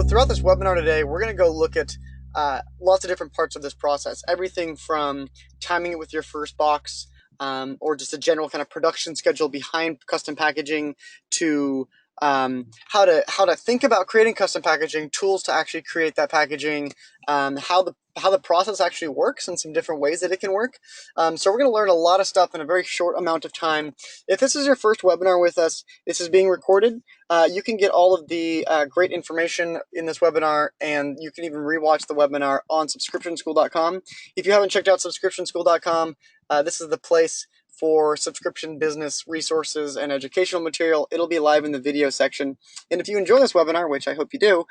throughout this webinar today, we're going to go look at lots of different parts of this process. Everything from timing it with your first box, or just a general kind of production schedule behind custom packaging, to how to think about creating custom packaging, tools to actually create that packaging, how the process actually works, and some different ways that it can work. So we're going to learn a lot of stuff in a very short amount of time. If this is your first webinar with us, this is being recorded. You can get all of the great information in this webinar, and you can even rewatch the webinar on subscriptionschool.com. If you haven't checked out subscriptionschool.com, this is the place for subscription business resources and educational material. It'll be live in the video section. And if you enjoy this webinar, which I hope you do,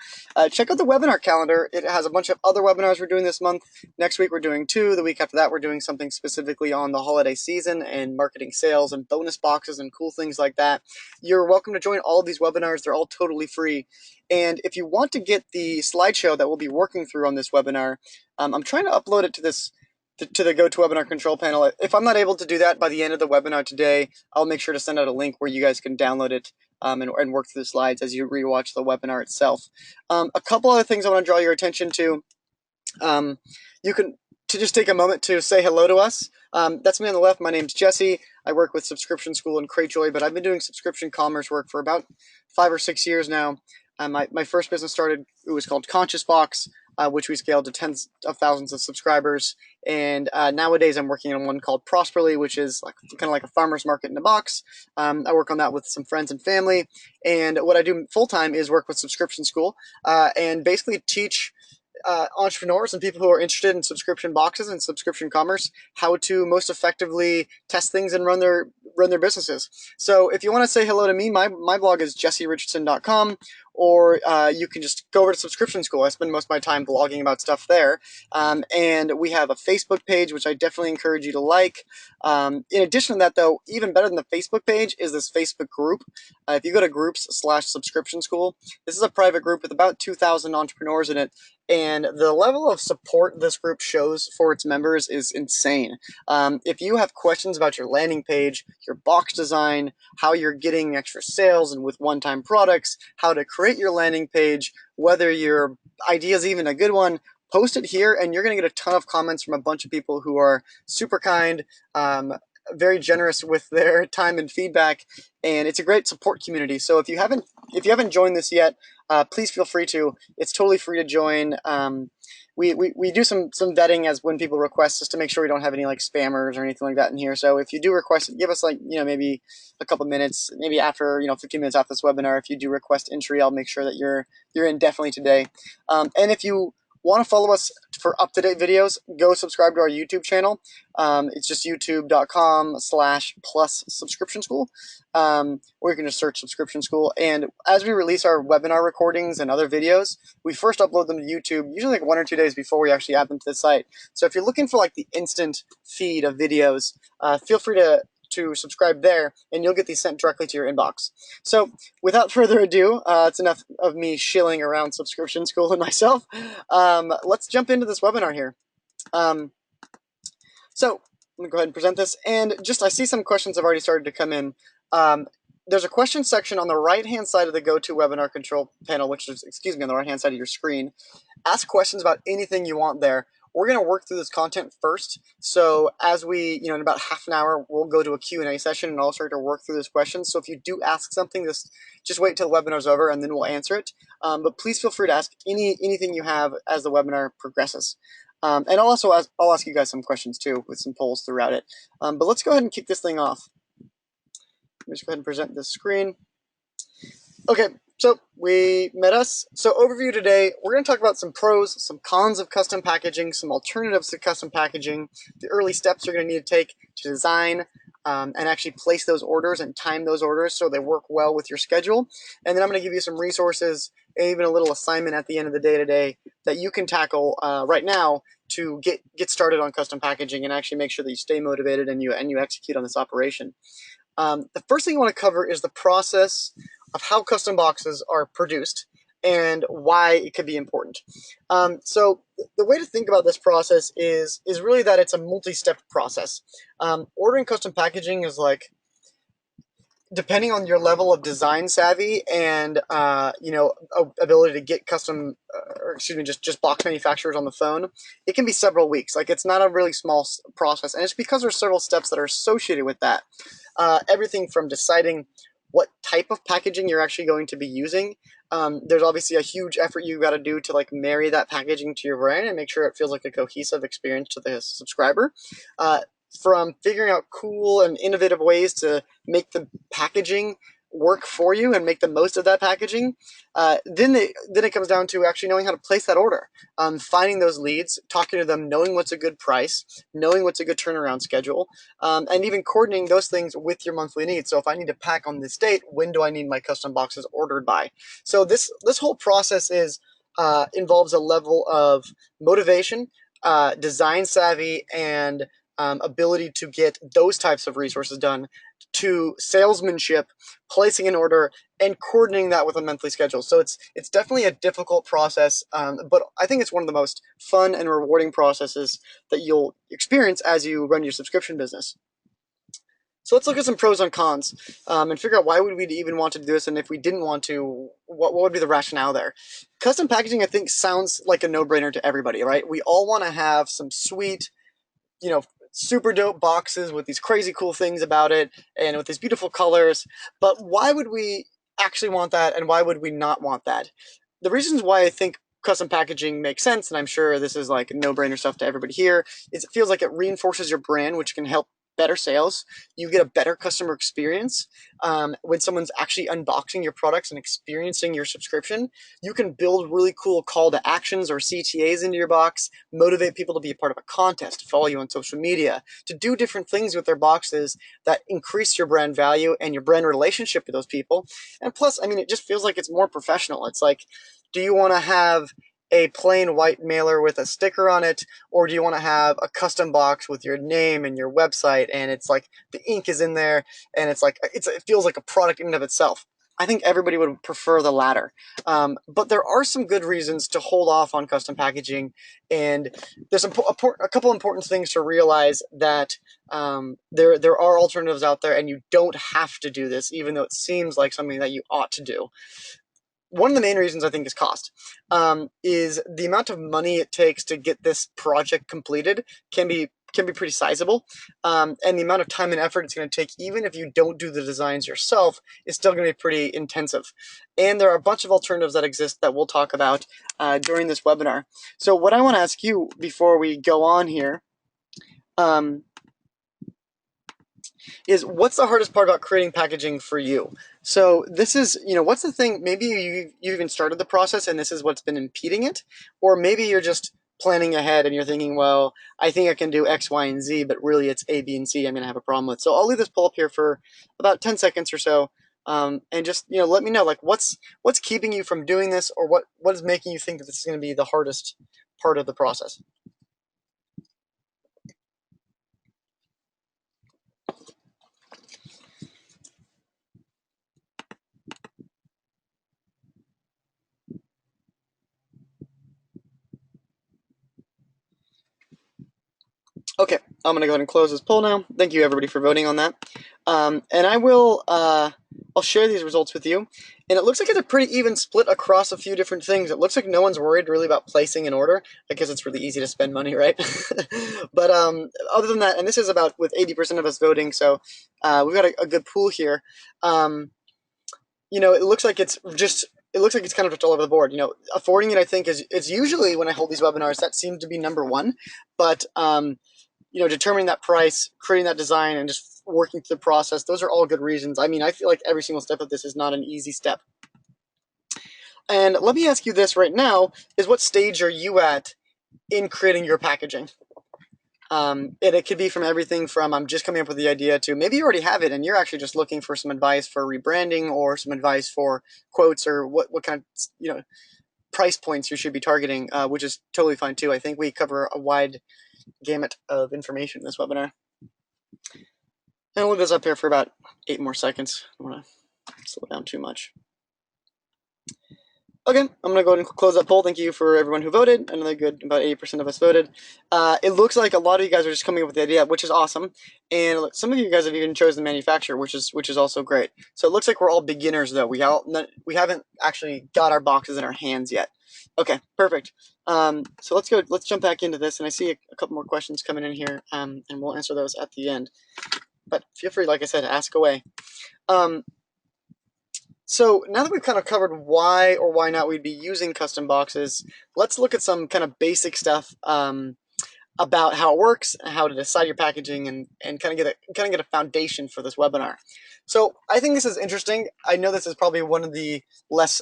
check out the webinar calendar. It has a bunch of other webinars we're doing this month. Next week we're doing 2. The week after that we're doing something specifically on the holiday season and marketing sales and bonus boxes and cool things like that. You're welcome to join all of these webinars. They're all totally free. And if you want to get the slideshow that we'll be working through on this webinar, I'm trying to upload it to the GoToWebinar control panel. If I'm not able to do that by the end of the webinar today, I'll make sure to send out a link where you guys can download it and work through the slides as you rewatch the webinar itself. A couple other things I want to draw your attention to. You can just take a moment to say hello to us. That's me on the left. My name's Jesse. I work with Subscription School and Cratejoy, but I've been doing subscription commerce work for about 5 or 6 years now. My first business started, it was called ConsciousSbox, which we scaled to tens of thousands of subscribers. And nowadays I'm working on one called Prosperly, which is kind of like a farmer's market in a box. I work on that with some friends and family. And what I do full time is work with Subscription School and basically teach entrepreneurs and people who are interested in subscription boxes and subscription commerce how to most effectively test things and run their businesses. So if you want to say hello to me, my blog is jesserichardson.com, or you can just go over to Subscription School. I spend most of my time blogging about stuff there. And we have a Facebook page, which I definitely encourage you to like. In addition to that, though, even better than the Facebook page is this Facebook group. If you go to groups/Subscription School, this is a private group with about 2,000 entrepreneurs in it. And the level of support this group shows for its members is insane. If you have questions about your landing page, your box design, how you're getting extra sales and with one-time products, how to create your landing page, whether your idea is even a good one, post it here and you're going to get a ton of comments from a bunch of people who are super kind, very generous with their time and feedback, and it's a great support community. So if you haven't joined this yet, please feel free to. It's totally free to join. We do some vetting as when people request, just to make sure we don't have any like spammers or anything like that in here. So if you do request it, give us maybe a couple minutes, maybe after 15 minutes after this webinar. If you do request entry, I'll make sure that you're in definitely today. And if you want to follow us for up-to-date videos, go subscribe to our YouTube channel. It's just youtube.com/+subscription-school, or you can just search Subscription School. And as we release our webinar recordings and other videos, we first upload them to YouTube, usually like 1 or 2 days before we actually add them to the site. So if you're looking for like the instant feed of videos, feel free to subscribe there, and you'll get these sent directly to your inbox. So without further ado, it's enough of me shilling around Subscription School and myself. Let's jump into this webinar here. So I'm gonna go ahead and present this, and I see some questions have already started to come in. There's a question section on the right-hand side of the GoToWebinar control panel, which is, on the right-hand side of your screen. Ask questions about anything you want there. We're going to work through this content first. So as we, in about half an hour, we'll go to a Q&A session and I'll start to work through those questions. So if you do ask something, just wait till the webinar's over and then we'll answer it. But please feel free to ask anything you have as the webinar progresses. And I'll ask you guys some questions too, with some polls throughout it. But let's go ahead and kick this thing off. Let me just go ahead and present this screen. Okay, so we met us. So overview today, we're going to talk about some pros, some cons of custom packaging, some alternatives to custom packaging, the early steps you're going to need to take to design and actually place those orders and time those orders so they work well with your schedule. And then I'm going to give you some resources and even a little assignment at the end of the day today that you can tackle right now to get started on custom packaging and actually make sure that you stay motivated and you execute on this operation. The first thing I want to cover is the process of how custom boxes are produced and why it could be important. So the way to think about this process is really that it's a multi-step process. Ordering custom packaging is like depending on your level of design savvy and ability to get custom or excuse me just box manufacturers on the phone, it can be several weeks. Like, it's not a really small process, and it's because there's several steps that are associated with that. Everything from deciding what type of packaging you're actually going to be using. There's obviously a huge effort you've got to do to like marry that packaging to your brand and make sure it feels like a cohesive experience to the subscriber. Uh, from figuring out cool and innovative ways to make the packaging work for you and make the most of that packaging. Then it comes down to actually knowing how to place that order, finding those leads, talking to them, knowing what's a good price, knowing what's a good turnaround schedule, and even coordinating those things with your monthly needs. So if I need to pack on this date, when do I need my custom boxes ordered by? So this whole process is involves a level of motivation, design savvy, and ability to get those types of resources done, to salesmanship, placing an order, and coordinating that with a monthly schedule. So it's definitely a difficult process, but I think it's one of the most fun and rewarding processes that you'll experience as you run your subscription business. So let's look at some pros and cons, and figure out why would we even want to do this, and if we didn't want to, what would be the rationale there? Custom packaging, I think, sounds like a no-brainer to everybody, right? We all want to have some sweet, super dope boxes with these crazy cool things about it and with these beautiful colors. But why would we actually want that, and why would we not want that? The reasons why I think custom packaging makes sense, and I'm sure this is like no-brainer stuff to everybody here, is it feels like it reinforces your brand, which can help better sales. You get a better customer experience when someone's actually unboxing your products and experiencing your subscription. You can build really cool call to actions or CTAs into your box, motivate people to be a part of a contest, to follow you on social media, to do different things with their boxes that increase your brand value and your brand relationship with those people. And plus, I mean, it just feels like it's more professional. It's like, do you want to have a plain white mailer with a sticker on it, or do you want to have a custom box with your name and your website, and it's like the ink is in there, and it's like it feels like a product in and of itself? I think everybody would prefer the latter, but there are some good reasons to hold off on custom packaging, and there's a couple important things to realize, that there are alternatives out there, and you don't have to do this, even though it seems like something that you ought to do. One of the main reasons I think is cost. Is the amount of money it takes to get this project completed can be pretty sizable, and the amount of time and effort it's going to take, even if you don't do the designs yourself, is still going to be pretty intensive. And there are a bunch of alternatives that exist that we'll talk about during this webinar. So what I want to ask you before we go on here, is what's the hardest part about creating packaging for you? So this is, what's the thing, maybe you even started the process and this is what's been impeding it, or maybe you're just planning ahead and you're thinking, well, I think I can do X, Y, and Z, but really it's A, B, and C I'm going to have a problem with. So I'll leave this poll up here for about 10 seconds or so, and just, let me know, like, what's keeping you from doing this, or what is making you think that this is going to be the hardest part of the process. Okay, I'm going to go ahead and close this poll now. Thank you, everybody, for voting on that. And I'll share these results with you. And it looks like it's a pretty even split across a few different things. It looks like no one's worried really about placing an order. I guess it's really easy to spend money, right? But other than that, and this is about with 80% of us voting, so we've got a good pool here. It looks like it's kind of just all over the board. Affording it, I think, is usually, when I hold these webinars, that seems to be number one. But determining that price, creating that design, and just working through the process, those are all good reasons. I mean, I feel like every single step of this is not an easy step. And let me ask you this right now, is what stage are you at in creating your packaging? And it could be from everything from I'm just coming up with the idea to maybe you already have it and you're actually just looking for some advice for rebranding or some advice for quotes or what kind of price points you should be targeting, which is totally fine too. I think we cover a wide gamut of information in this webinar. And I'll leave this up here for about 8 more seconds. I don't want to slow down too much. Okay, I'm gonna go ahead and close that poll. Thank you for everyone who voted. Another good, about 80% of us voted. It looks like a lot of you guys are just coming up with the idea, which is awesome. And some of you guys have even chosen the manufacturer, which is also great. So it looks like we're all beginners though. We haven't actually got our boxes in our hands yet. Okay, perfect. So let's go. Let's jump back into this. And I see a couple more questions coming in here, and we'll answer those at the end. But feel free, like I said, to ask away. Um, So now that we've kind of covered why or why not we'd be using custom boxes, let's look at some kind of basic stuff about how it works, how to decide your packaging, and kind of get a foundation for this webinar. So I think this is interesting. I know this is probably one of the less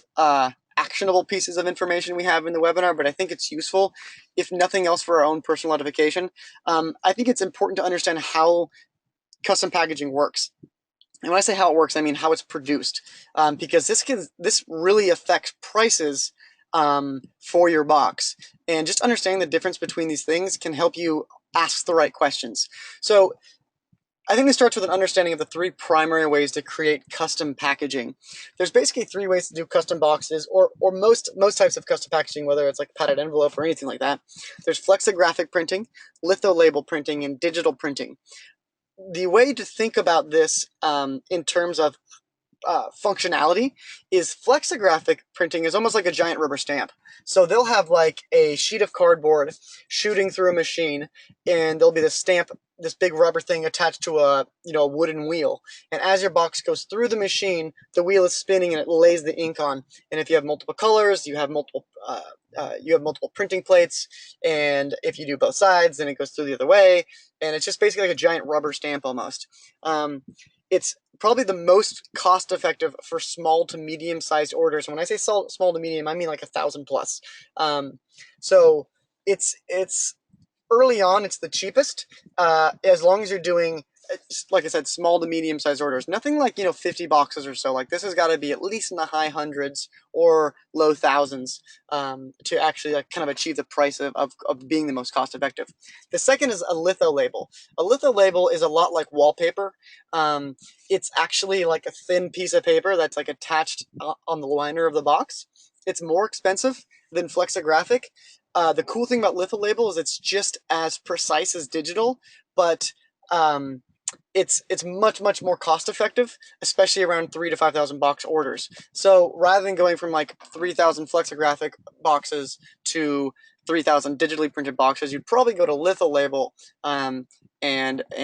actionable pieces of information we have in the webinar, but I think it's useful, if nothing else, for our own personal edification. I think it's important to understand how custom packaging works. And when I say how it works, I mean how it's produced, because this really affects prices for your box. And just understanding the difference between these things can help you ask the right questions. So I think this starts with an understanding of the three primary ways to create custom packaging. There's basically three ways to do custom boxes, or most types of custom packaging, whether it's like padded envelope or anything like that. There's flexographic printing, litho label printing, and digital printing. The way to think about this in terms of functionality is flexographic printing is almost like a giant rubber stamp. So they'll have like a sheet of cardboard shooting through a machine, and there'll be this stamp, this big rubber thing attached to a wooden wheel. And as your box goes through the machine, the wheel is spinning and it lays the ink on. And if you have multiple colors, you have multiple printing plates, and if you do both sides, then it goes through the other way, and it's just basically like a giant rubber stamp almost. It's probably the most cost effective for small to medium sized orders. When I say small to medium, I mean like 1,000 plus. So it's early on, it's the cheapest, as long as you're doing, like I said, small to medium sized orders. Nothing like 50 boxes or so. Like this has got to be at least in the high hundreds or low thousands to actually like kind of achieve the price of being the most cost effective. The second is a litho label. A litho label is a lot like wallpaper. It's actually like a thin piece of paper that's like attached on the liner of the box. It's more expensive than flexographic. The cool thing about litho label is it's just as precise as digital, but um, it's much more cost effective, especially around 3 to 5,000 box orders. So rather than going from like 3,000 flexographic boxes to 3,000 digitally printed boxes, you'd probably go to litho label and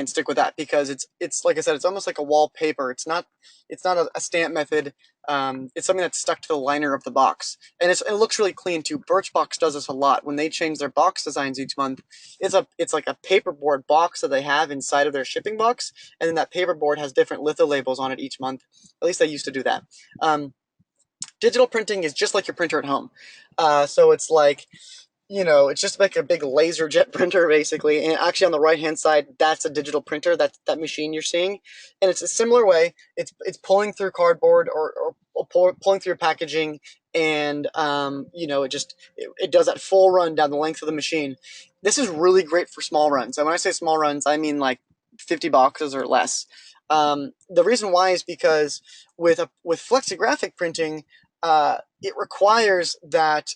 stick with that, because it's like I said, it's almost like a wallpaper. It's not a stamp method. It's something that's stuck to the liner of the box, and it looks really clean too. Birchbox does this a lot when they change their box designs each month. It's like a paperboard box that they have inside of their shipping box, and then that paperboard has different litho labels on it each month. At least they used to do that. Digital printing is just like your printer at home. So it's like, it's just like a big laser jet printer basically. And actually on the right hand side, that's a digital printer. That's that machine you're seeing, and it's a similar way. It's pulling through cardboard or pulling through packaging, and it does that full run down the length of the machine. This is really great for small runs. And when I say small runs, I mean like 50 boxes or less. The reason why is because with flexographic printing, it requires that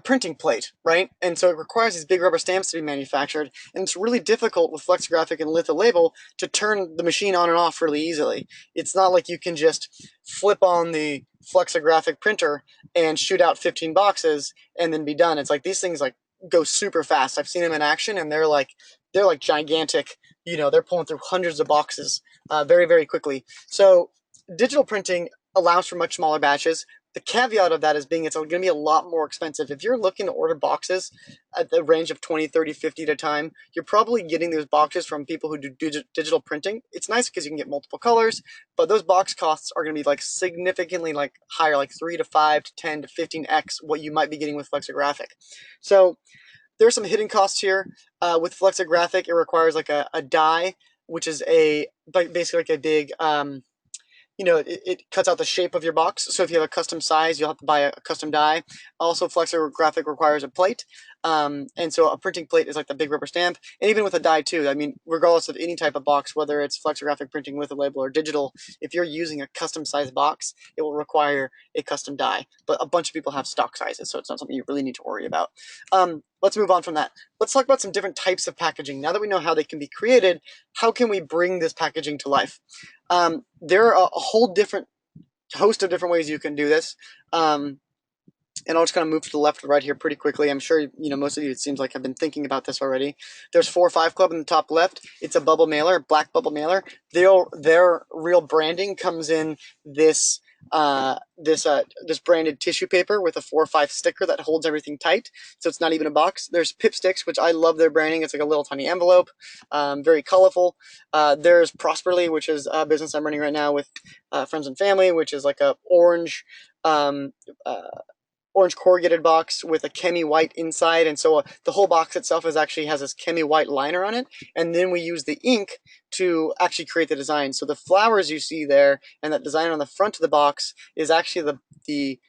printing plate, right? And so it requires these big rubber stamps to be manufactured, and it's really difficult with flexographic and litho label to turn the machine on and off really easily. It's not like you can just flip on the flexographic printer and shoot out 15 boxes and then be done. It's like these things like go super fast. I've seen them in action, and they're like gigantic. They're pulling through hundreds of boxes very quickly. So digital printing allows for much smaller batches. The caveat of that is being it's going to be a lot more expensive. If you're looking to order boxes at the range of 20, 30, 50 at a time, you're probably getting those boxes from people who do digital printing. It's nice because you can get multiple colors, but those box costs are going to be like significantly like higher, like 3 to 5 to 10 to 15x what you might be getting with flexographic. So there's some hidden costs here. With flexographic, it requires like a die, which is basically like a big it cuts out the shape of your box. So if you have a custom size, you'll have to buy a custom die. Also, flexographic requires a plate. And so a printing plate is like the big rubber stamp. And even with a die too, I mean, regardless of any type of box, whether it's flexographic printing with a label or digital, if you're using a custom size box, it will require a custom die. But a bunch of people have stock sizes, so it's not something you really need to worry about. Let's move on from that. Let's talk about some different types of packaging. Now that we know how they can be created, how can we bring this packaging to life? There are a whole different host of different ways you can do this. And I'll just kind of move to the left or right here pretty quickly. I'm sure most of you, it seems like, have been thinking about this already. There's 4 or 5 Club in the top left. It's a bubble mailer, black bubble mailer. Their real branding comes in this this branded tissue paper with a 4 or 5 sticker that holds everything tight, so it's not even a box. There's Pip Sticks, which I love their branding. It's like a little tiny envelope, very colorful. There's Prosperly, which is a business I'm running right now with friends and family, which is like a orange orange corrugated box with a chemi white inside, and so the whole box itself actually has this chemi white liner on it, and then we use the ink to actually create the design. So the flowers you see there and that design on the front of the box is actually the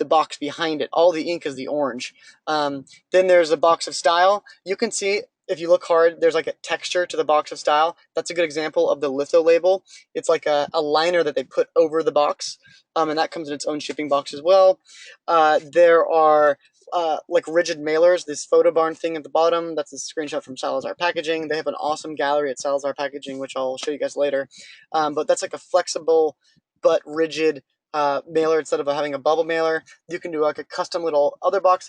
box behind it. All the ink is the orange. Then there's a box of style. You can see, if you look hard, there's like a texture to the box of style. That's a good example of the litho label. It's like a liner that they put over the box, and that comes in its own shipping box as well. There are like rigid mailers, this photo barn thing at the bottom. That's a screenshot from Salazar Packaging. They have an awesome gallery at Salazar Packaging, which I'll show you guys later. But that's like a flexible but rigid mailer instead of having a bubble mailer. You can do like a custom little other box.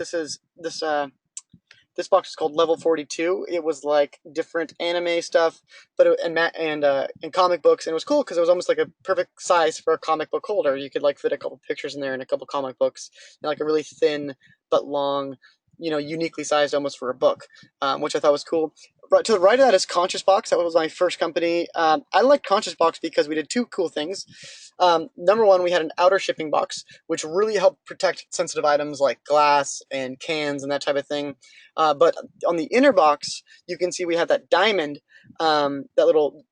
This box is called Level 42. It was like different anime stuff, but and comic books, and it was cool because it was almost like a perfect size for a comic book holder. You could like fit a couple pictures in there and a couple comic books, and like a really thin but long, uniquely sized almost for a book, which I thought was cool. Right to the right of that is Conscious Box. That was my first company. I liked Conscious Box because we did 2 cool things. Number one, we had an outer shipping box, which really helped protect sensitive items like glass and cans and that type of thing. But on the inner box, you can see we had that diamond, that little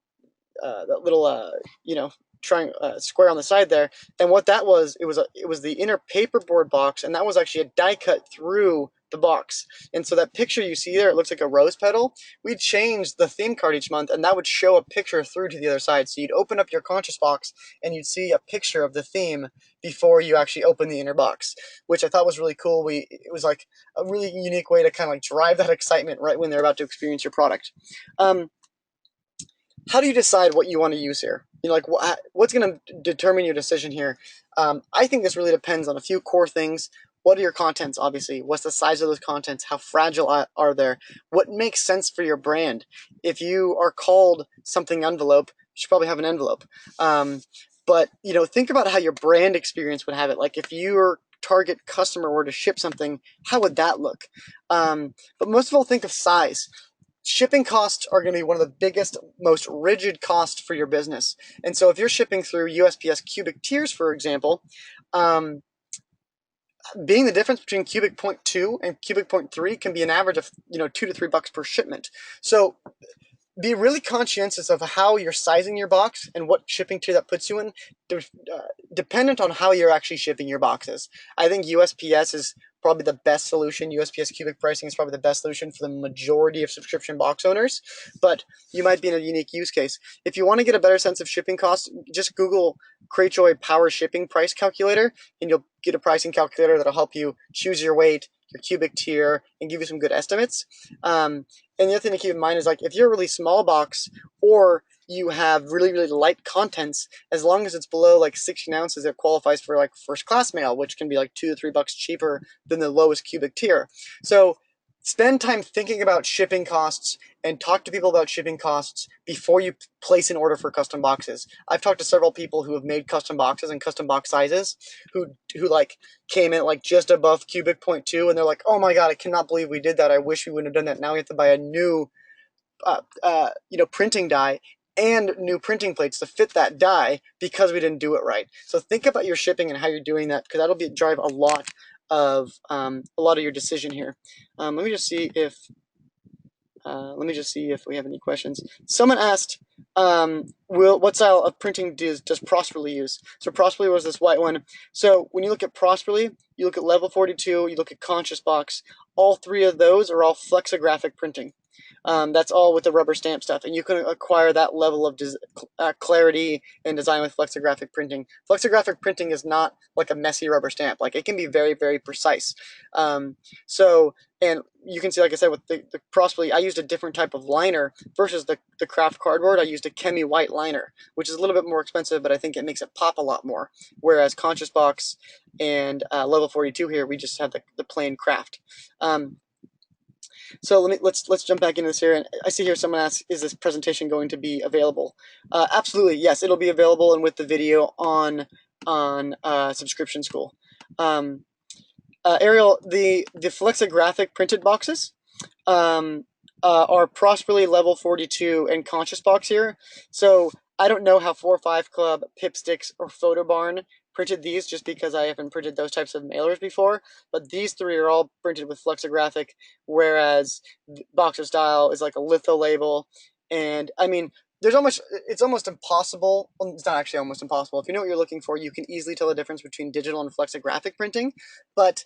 square on the side there. And what that was, it was the inner paperboard box, and that was actually a die cut through the box. And so that picture you see there, it looks like a rose petal. We'd change the theme card each month, and that would show a picture through to the other side. So you'd open up your Conscious box, and you'd see a picture of the theme before you actually open the inner box, which I thought was really cool. It was like a really unique way to kind of like drive that excitement right when they're about to experience your product. How do you decide what you want to use here? Like what's going to determine your decision here? I think this really depends on a few core things. What are your contents, obviously? What's the size of those contents? How fragile are they? What makes sense for your brand? If you are called something envelope, you should probably have an envelope. But think about how your brand experience would have it. Like if your target customer were to ship something, how would that look? But most of all, think of size. Shipping costs are going to be one of the biggest, most rigid costs for your business. And so if you're shipping through USPS cubic tiers, for example, being the difference between cubic 0.2 and cubic 0.3 can be an average of $2 to $3 per shipment. So be really conscientious of how you're sizing your box and what shipping tier that puts you in, dependent on how you're actually shipping your boxes. I think USPS is probably the best solution. USPS cubic pricing is probably the best solution for the majority of subscription box owners, but you might be in a unique use case. If you want to get a better sense of shipping costs, just Google Cratejoy Power Shipping Price Calculator, and you'll get a pricing calculator that'll help you choose your weight, your cubic tier, and give you some good estimates. And the other thing to keep in mind is, like, if you're a really small box or you have really, really light contents, as long as it's below like 16 ounces, it qualifies for like first class mail, which can be like $2 to $3 cheaper than the lowest cubic tier. So spend time thinking about shipping costs and talk to people about shipping costs before you place an order for custom boxes. I've talked to several people who have made custom boxes and custom box sizes who like came in like just above cubic 0.2, and they're like, oh my God, I cannot believe we did that. I wish we wouldn't have done that. Now we have to buy a new printing die and new printing plates to fit that die because we didn't do it right. So think about your shipping and how you're doing that, because that'll drive a lot of your decision here. Let me just see if we have any questions. Someone asked, what style of printing does Prosperly use? So Prosperly was this white one. So when you look at Prosperly, you look at Level 42, you look at Conscious Box. All three of those are all flexographic printing. That's all with the rubber stamp stuff, and you can acquire that level of clarity and design with flexographic printing. Flexographic printing is not like a messy rubber stamp; like it can be very, very precise. Um, so, and you can see, like I said, with the Prosperly, I used a different type of liner versus the craft cardboard. I used a Chemi white liner, which is a little bit more expensive, but I think it makes it pop a lot more. Whereas Conscious Box and Level 42 here, we just have the plain craft. So let's jump back into this here. And I see here someone asks, is this presentation going to be available? Absolutely, yes, it'll be available and with the video on Subscription School. Ariel, the flexographic printed boxes are Prosperly Level 42 and Conscious Box here. So I don't know how 4-5 Club, Pipsticks, or Photo Barn printed these, just because I haven't printed those types of mailers before, but these three are all printed with flexographic, whereas Boxer Style is like a litho label. And I mean, it's almost impossible. Well, it's not actually almost impossible. If you know what you're looking for, you can easily tell the difference between digital and flexographic printing, but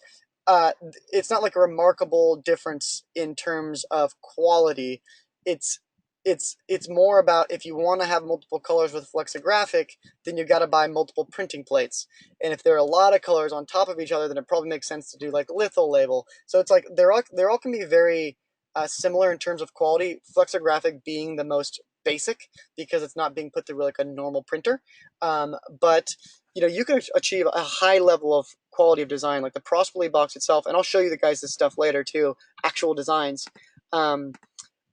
uh, it's not like a remarkable difference in terms of quality. It's it's more about, if you want to have multiple colors with flexographic, then you've got to buy multiple printing plates. And if there are a lot of colors on top of each other, then it probably makes sense to do like litho label. So it's like they're all can be very similar in terms of quality. Flexographic being the most basic because it's not being put through like a normal printer. But you can achieve a high level of quality of design, like the Prosperly box itself. And I'll show you the guys this stuff later too, actual designs. Um,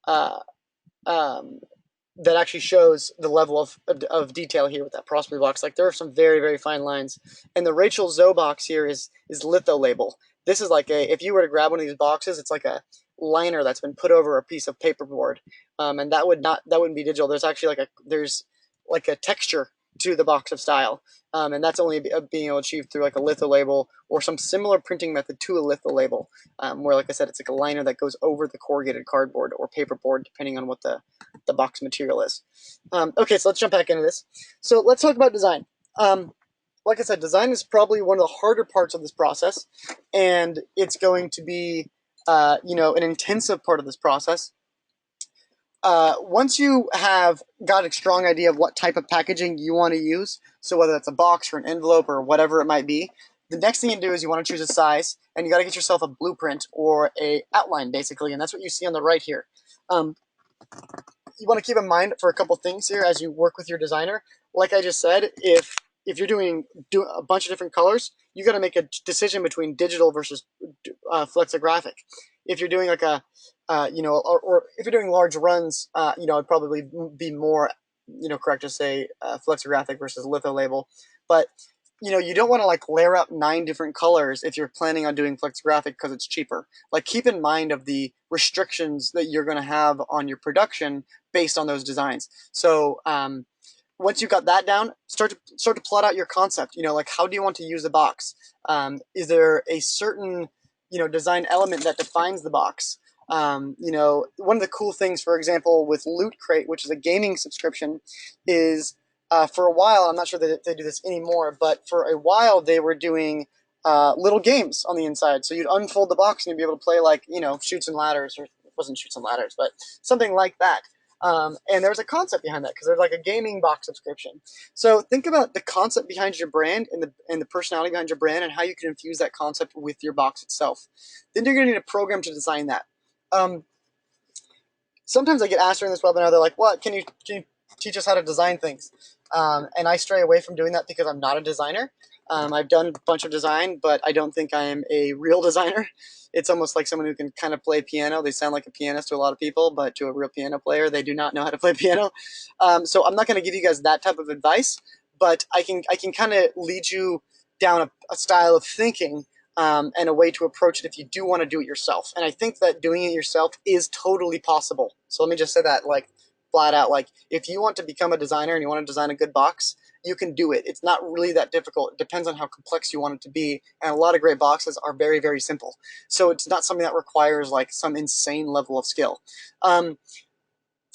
uh, um, that actually shows the level of detail here with that Prosperly box. Like there are some very, very fine lines. And the Rachel Zoe box here is litho label. This is like if you were to grab one of these boxes, it's like a liner that's been put over a piece of paperboard. And that wouldn't be digital. There's like a texture to the box of style. And that's only being able to achieve through like a litho label or some similar printing method to a litho label, where, like I said, it's like a liner that goes over the corrugated cardboard or paperboard, depending on what the box material is. Okay, so let's jump back into this. So let's talk about design. Like I said, design is probably one of the harder parts of this process, and it's going to be, an intensive part of this process. Once you have got a strong idea of what type of packaging you want to use, so whether that's a box or an envelope or whatever it might be, the next thing you do is you want to choose a size, and you got to get yourself a blueprint or a outline, basically, and that's what you see on the right here. You want to keep in mind for a couple things here as you work with your designer. Like I just said, if you're doing a bunch of different colors, you got to make a decision between digital versus flexographic. If you're doing like or if you're doing large runs, it'd probably be more, correct to say flexographic versus litho label. But you don't want to like layer up 9 different colors if you're planning on doing flexographic because it's cheaper. Like keep in mind of the restrictions that you're going to have on your production based on those designs. So once you've got that down, start to plot out your concept. Like how do you want to use the box? Is there a certain design element that defines the box? One of the cool things, for example, with Loot Crate, which is a gaming subscription, is for a while, I'm not sure that they do this anymore, but for a while they were doing little games on the inside. So you'd unfold the box and you'd be able to play like, Chutes and Ladders, or it wasn't Chutes and Ladders, but something like that. And there's a concept behind that because there's like a gaming box subscription. So think about the concept behind your brand and the personality behind your brand and how you can infuse that concept with your box itself. Then you're going to need a program to design that. Sometimes I get asked during this webinar, they're like, "What can you teach us how to design things?" And I stray away from doing that because I'm not a designer. I've done a bunch of design, but I don't think I am a real designer. It's almost like someone who can kind of play piano. They sound like a pianist to a lot of people, but to a real piano player, they do not know how to play piano. So I'm not going to give you guys that type of advice, but I can kind of lead you down a style of thinking and a way to approach it if you do want to do it yourself. And I think that doing it yourself is totally possible. So let me just say that like flat out. Like if you want to become a designer and you want to design a good box, you can do it. It's not really that difficult. It depends on how complex you want it to be. And a lot of great boxes are very, very simple. So it's not something that requires like some insane level of skill.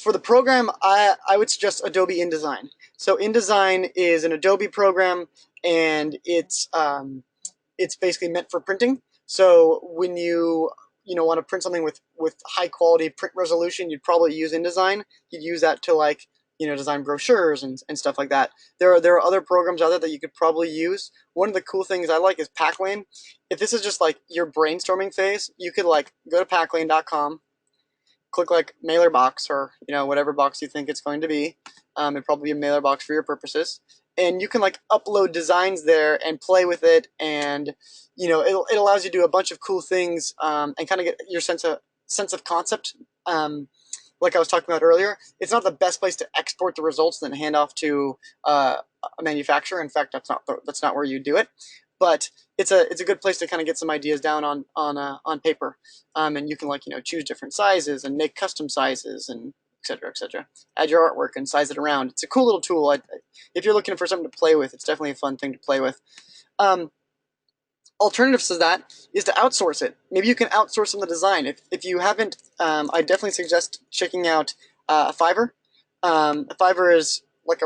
For the program, I would suggest Adobe InDesign. So InDesign is an Adobe program, and it's basically meant for printing. So when you want to print something with high quality print resolution, you'd probably use InDesign. You'd use that to like design brochures and stuff like that. There are other programs out there that you could probably use. One of the cool things I like is Packlane. If this is just like your brainstorming phase, you could like go to packlane.com, click like mailer box, or whatever box you think it's going to be. It'd probably be a mailer box for your purposes, and you can like upload designs there and play with it, and it allows you to do a bunch of cool things, and kind of get your sense of concept. Like I was talking about earlier, it's not the best place to export the results and then hand off to a manufacturer. In fact, that's not where you do it. But it's a good place to kind of get some ideas down on paper, and you can like choose different sizes and make custom sizes and etc. etc. Add your artwork and size it around. It's a cool little tool. If you're looking for something to play with, it's definitely a fun thing to play with. Alternatives to that is to outsource it. Maybe you can outsource some of the design. If you haven't, I definitely suggest checking out Fiverr. Fiverr is like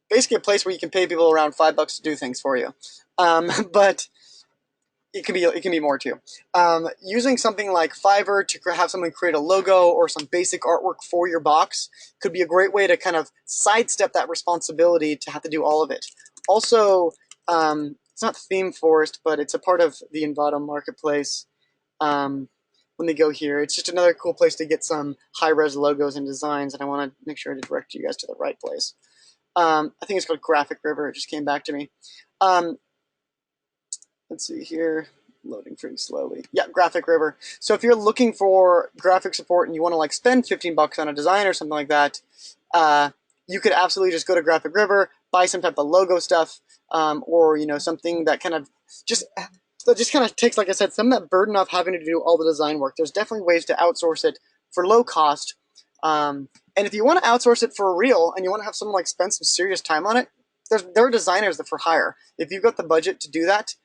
basically a place where you can pay people around $5 to do things for you. But it can be more too. Using something like Fiverr to have someone create a logo or some basic artwork for your box could be a great way to kind of sidestep that responsibility to have to do all of it. Also, it's not Theme Forest, but it's a part of the Envato marketplace. When they go here, it's just another cool place to get some high-res logos and designs, and I want to make sure to direct you guys to the right place. I think it's called Graphic River. It just came back to me. Let's see here, loading pretty slowly. Yeah, Graphic River. So if you're looking for graphic support and you want to like spend $15 on a design or something like that, you could absolutely just go to Graphic River, buy some type of logo stuff, or something that kind of just kind of takes, like I said, some of that burden off having to do all the design work. There's definitely ways to outsource it for low cost. And if you want to outsource it for real and you want to have someone like spend some serious time on it, there are designers that for hire. If you've got the budget to do that,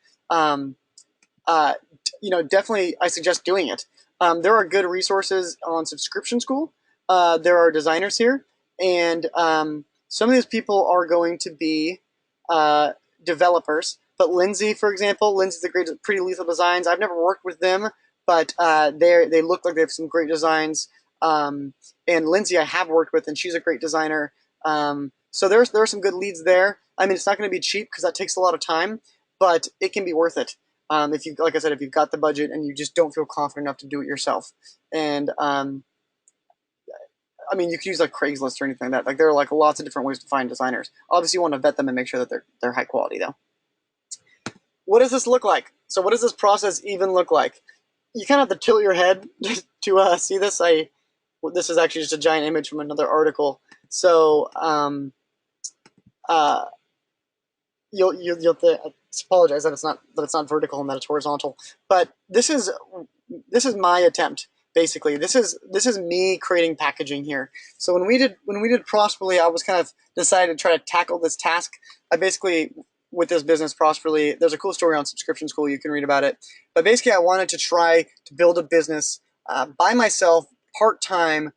definitely I suggest doing it. There are good resources on Subscription School. There are designers here, and some of these people are going to be developers. But Lindsay, for example, Lindsay's a great Pretty Lethal Designs. I've never worked with them, but they look like they have some great designs. And Lindsay I have worked with, and she's a great designer. So there are some good leads there. I mean, it's not going to be cheap because that takes a lot of time, but it can be worth it. If you, like I said, if you've got the budget and you just don't feel confident enough to do it yourself. And I mean, you could use like Craigslist or anything like that. Like there are like lots of different ways to find designers. Obviously, you want to vet them and make sure that they're high quality, though. What does this look like? So what does this process even look like? You kind of have to tilt your head to see this. This is actually just a giant image from another article. So you'll apologize that it's not vertical and that it's horizontal. But this is my attempt. Basically, this is me creating packaging here. So when we did Prosperly, I was kind of decided to try to tackle this task. I basically, with this business Prosperly, there's a cool story on Subscription School. You can read about it. But basically, I wanted to try to build a business by myself, part-time,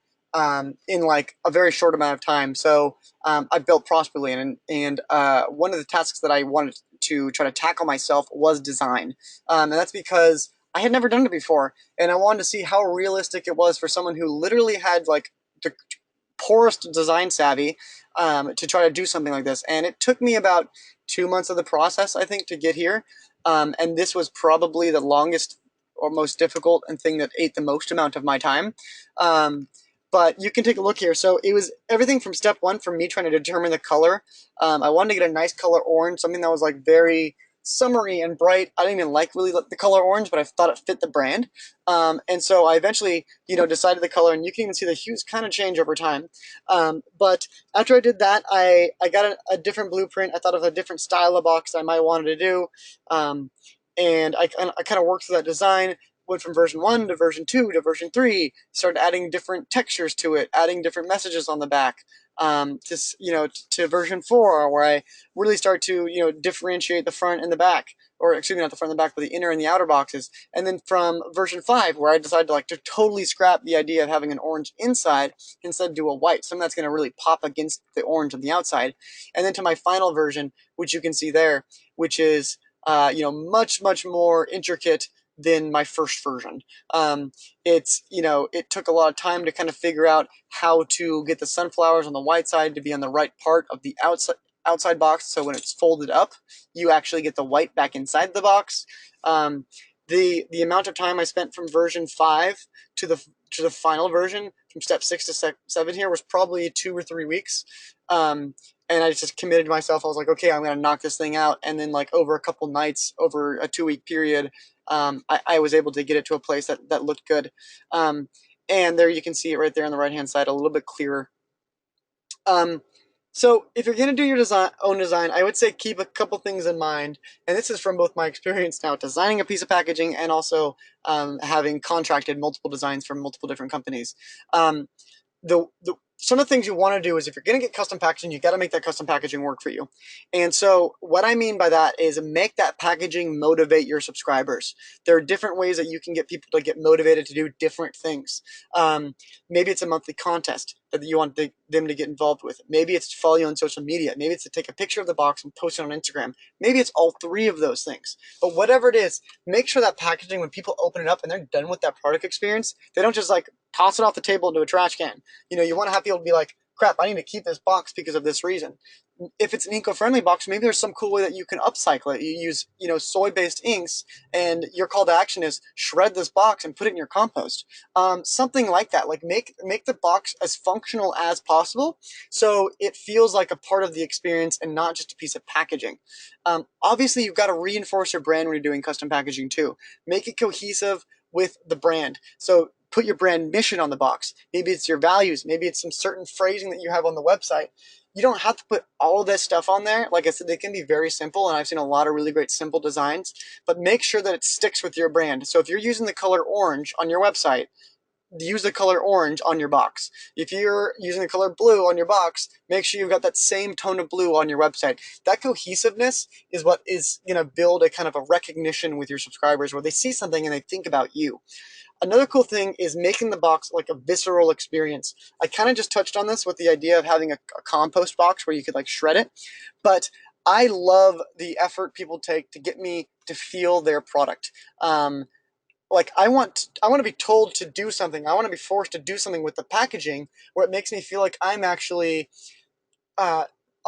in like a very short amount of time. So I built Prosperly, and one of the tasks that I wanted to try to tackle myself was design, and that's because I had never done it before, and I wanted to see how realistic it was for someone who literally had like the poorest design savvy to try to do something like this. And it took me about 2 months of the process, I think, to get here. And this was probably the longest or most difficult and thing that ate the most amount of my time. But you can take a look here. So it was everything from step one for me trying to determine the color. I wanted to get a nice color orange, something that was like very summery and bright. I didn't even like really the color orange, but I thought it fit the brand. And so I eventually, decided the color, and you can even see the hues kind of change over time. But after I did that, I got a different blueprint. I thought of a different style of box I might wanted to do. And I kind of worked through that design, went from version 1 to version 2 to version 3, started adding different textures to it, adding different messages on the back, to version 4, where I really start to differentiate the front and the back, or excuse me, not the front and the back, but the inner and the outer boxes. And then from version 5, where I decided to like to totally scrap the idea of having an orange inside, instead do a white, something that's going to really pop against the orange on the outside. And then to my final version, which you can see there, which is much more intricate than my first version. It took a lot of time to kind of figure out how to get the sunflowers on the white side to be on the right part of the outside box, so when it's folded up, you actually get the white back inside the box. The amount of time I spent from version 5 to the final version, from step 6 to 7 here, was probably 2 or 3 weeks. And I just committed to myself. I was like, okay, I'm going to knock this thing out. And then like over a couple nights, over a 2-week period, I was able to get it to a place that looked good. And there you can see it right there on the right-hand side, a little bit clearer. So if you're going to do your own design, I would say keep a couple things in mind. And this is from both my experience now designing a piece of packaging and also having contracted multiple designs from multiple different companies. Some of the things you want to do is, if you're going to get custom packaging, you got to make that custom packaging work for you. And so what I mean by that is make that packaging motivate your subscribers. There are different ways that you can get people to get motivated to do different things. Maybe it's a monthly contest that you want them to get involved with. Maybe it's to follow you on social media. Maybe it's to take a picture of the box and post it on Instagram. Maybe it's all 3 of those things. But whatever it is, make sure that packaging, when people open it up and they're done with that product experience, they don't just like toss it off the table into a trash can. You want to have people to be like, crap, I need to keep this box because of this reason. If it's an eco-friendly box, maybe there's some cool way that you can upcycle it. You use, soy-based inks, and your call to action is shred this box and put it in your compost. Something like that. Like make the box as functional as possible, so it feels like a part of the experience and not just a piece of packaging. Obviously, you've got to reinforce your brand when you're doing custom packaging too. Make it cohesive with the brand. So put your brand mission on the box. Maybe it's your values. Maybe it's some certain phrasing that you have on the website. You don't have to put all of this stuff on there. Like I said, they can be very simple, and I've seen a lot of really great simple designs, but make sure that it sticks with your brand. So if you're using the color orange on your website, use the color orange on your box. If you're using the color blue on your box, make sure you've got that same tone of blue on your website. That cohesiveness is what is going to build a kind of a recognition with your subscribers, where they see something and they think about you. Another cool thing is making the box like a visceral experience. I kind of just touched on this with the idea of having a compost box where you could like shred it, but I love the effort people take to get me to feel their product. Like I want to be told to do something. I want to be forced to do something with the packaging where it makes me feel like I'm actually a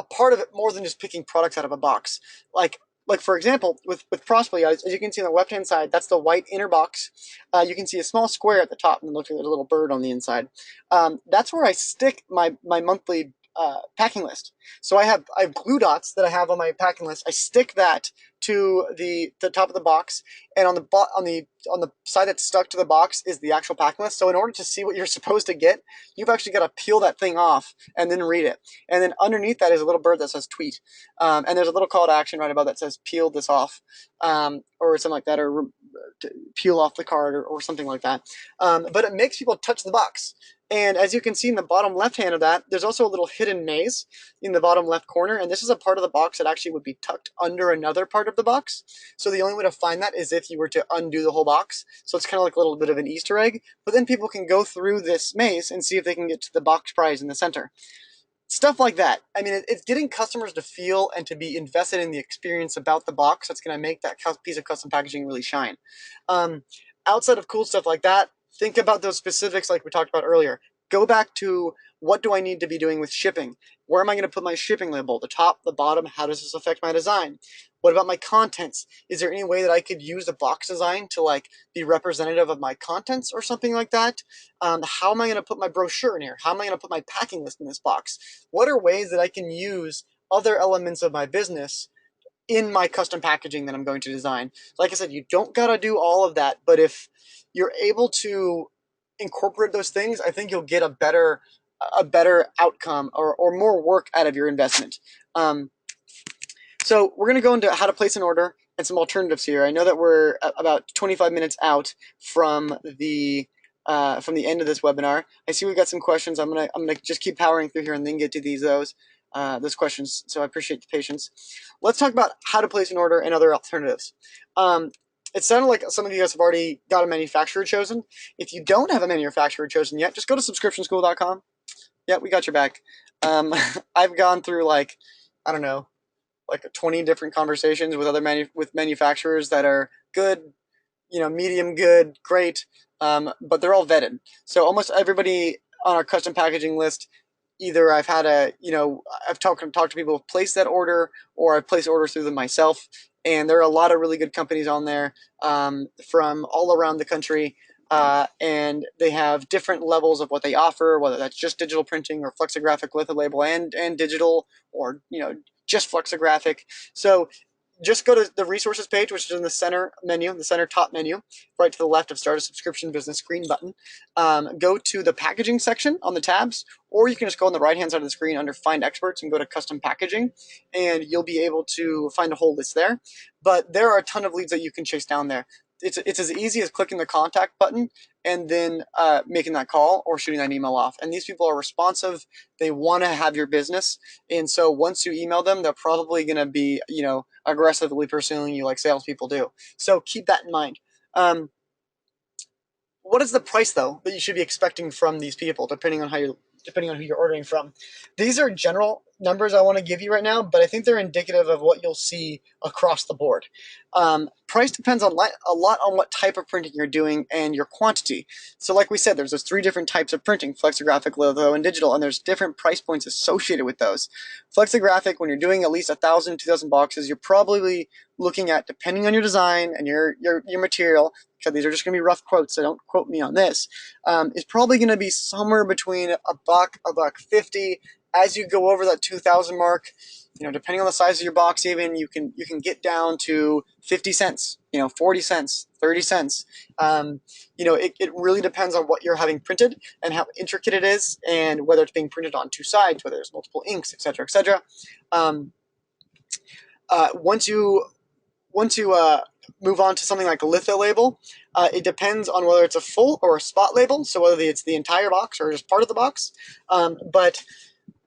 part of it more than just picking products out of a box. Like for example, with Prosperly, as you can see on the left-hand side, that's the white inner box. You can see a small square at the top, and it looks like a little bird on the inside. That's where I stick my monthly packing list. So I have glue dots that I have on my packing list. I stick that to the top of the box, and on the side that's stuck to the box is the actual packing list. So in order to see what you're supposed to get, you've actually got to peel that thing off and then read it. And then underneath that is a little bird that says tweet, and there's a little call to action right above that says peel this off, or something like that, or peel off the card, or something like that. But it makes people touch the box. And as you can see in the bottom left hand of that, there's also a little hidden maze in the bottom left corner. And this is a part of the box that actually would be tucked under another part of the box. So the only way to find that is if you were to undo the whole box. So it's kind of like a little bit of an Easter egg. But then people can go through this maze and see if they can get to the box prize in the center. Stuff like that. I mean, it's getting customers to feel and to be invested in the experience about the box that's going to make that piece of custom packaging really shine. Outside of cool stuff like that, think about those specifics like we talked about earlier. Go back to, what do I need to be doing with shipping? Where am I going to put my shipping label? The top, the bottom, how does this affect my design? What about my contents? Is there any way that I could use the box design to like be representative of my contents or something like that? How am I going to put my brochure in here? How am I going to put my packing list in this box? What are ways that I can use other elements of my business in my custom packaging that I'm going to design? Like I said, you don't got to do all of that, but if you're able to incorporate those things, I think you'll get a better outcome, or more work out of your investment. So we're going to go into how to place an order and some alternatives here. I know that we're about 25 minutes out from the end of this webinar. I see we've got some questions. I'm gonna just keep powering through here and then get to those. those questions, so I appreciate the patience. Let's talk about how to place an order and other alternatives. It sounded like some of you guys have already got a manufacturer chosen. If you don't have a manufacturer chosen yet, just go to subscriptionschool.com. Yeah, we got your back. I've gone through like, I don't know, like 20 different conversations with other manufacturers that are good, medium good, great, but they're all vetted. So almost everybody on our custom packaging list, either I've had I've talked to people who've placed that order, or I've placed orders through them myself. And there are a lot of really good companies on there from all around the country. And they have different levels of what they offer, whether that's just digital printing or flexographic litho-label and digital, or just flexographic. So just go to the resources page, which is in the center menu, the center top menu, right to the left of Start a Subscription Business green button. Go to the packaging section on the tabs, or you can just go on the right hand side of the screen under Find Experts and go to Custom Packaging, and you'll be able to find a whole list there. But there are a ton of leads that you can chase down there. It's as easy as clicking the contact button and then making that call or shooting that email off. And these people are responsive. They want to have your business. And so once you email them, they're probably going to be, aggressively pursuing you like salespeople do. So keep that in mind. What is the price though that you should be expecting from these people, depending on who you're ordering from? These are general numbers I want to give you right now, but I think they're indicative of what you'll see across the board. Price depends a lot on what type of printing you're doing and your quantity. So like we said, there's those 3 different types of printing: flexographic, litho, and digital, and there's different price points associated with those. Flexographic, when you're doing at least 1,000, 2,000 boxes, you're probably looking at, depending on your design and your material, because these are just going to be rough quotes, so don't quote me on this, is probably going to be somewhere between $1.50. As you go over that 2,000 mark, depending on the size of your box, even you can get down to 50 cents, 40 cents, 30 cents. It really depends on what you're having printed and how intricate it is, and whether it's being printed on 2 sides, whether there's multiple inks, etc., etc. Once you move on to something like a litho label, it depends on whether it's a full or a spot label, so whether it's the entire box or just part of the box. But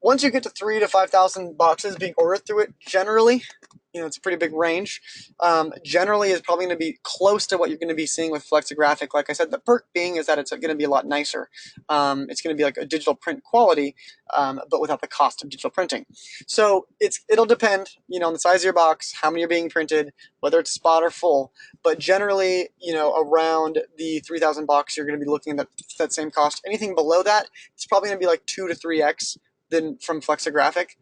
once you get to 3,000 to 5,000 boxes being ordered through it, generally, it's a pretty big range. Generally, is probably going to be close to what you're going to be seeing with flexographic. Like I said, the perk being is that it's going to be a lot nicer. It's going to be like a digital print quality, but without the cost of digital printing. So it'll depend, on the size of your box, how many are being printed, whether it's spot or full. But generally, around the 3,000 box, you're going to be looking at that same cost. Anything below that, it's probably going to be like 2 to 3x than from flexographic.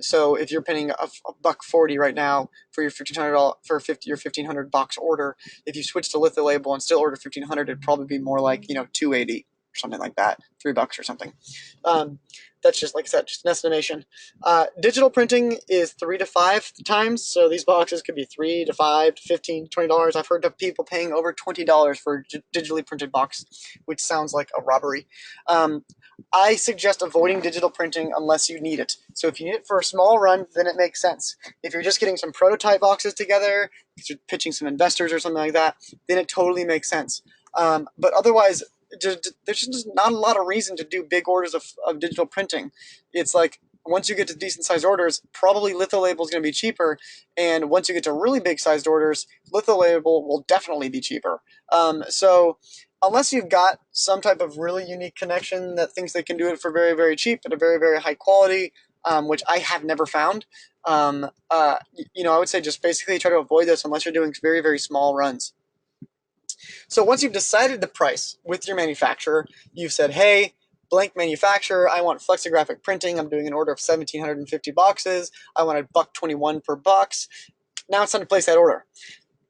So if you're paying $1.40 right now for your $1,500 for 50 or 1,500 box order, if you switch to litho label and still order 1,500, it'd probably be more like $2.80 or something like that, $3 or something. That's just, like I said, just an estimation. Digital printing is 3 to 5 times, so these boxes could be 3 to 5 to 15, $20. I've heard of people paying over $20 for a digitally printed box, which sounds like a robbery. I suggest avoiding digital printing unless you need it. So if you need it for a small run, then it makes sense. If you're just getting some prototype boxes together, if you're pitching some investors or something like that, then it totally makes sense. But otherwise, there's just not a lot of reason to do big orders of digital printing. It's like, once you get to decent sized orders, probably litho label is going to be cheaper. And once you get to really big sized orders, litho label will definitely be cheaper. So unless you've got some type of really unique connection that thinks they can do it for very, very cheap at a very, very high quality, which I have never found, I would say just basically try to avoid this unless you're doing very, very small runs. So once you've decided the price with your manufacturer, you've said, hey, blank manufacturer, I want flexographic printing. I'm doing an order of 1,750 boxes. I want $1.21 per box. Now it's time to place that order.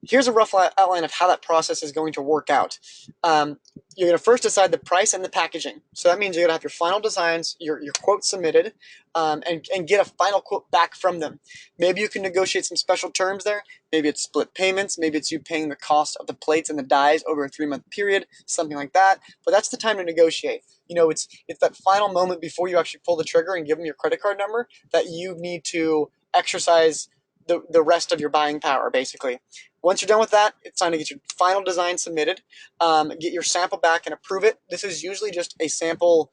Here's a rough outline of how that process is going to work out. You're going to first decide the price and the packaging. So that means you're going to have your final designs, your quote submitted, and get a final quote back from them. Maybe you can negotiate some special terms there. Maybe it's split payments. Maybe it's you paying the cost of the plates and the dies over a 3-month period, something like that. But that's the time to negotiate. It's that final moment before you actually pull the trigger and give them your credit card number that you need to exercise the rest of your buying power, basically. Once you're done with that, it's time to get your final design submitted, get your sample back and approve it. This is usually just a sample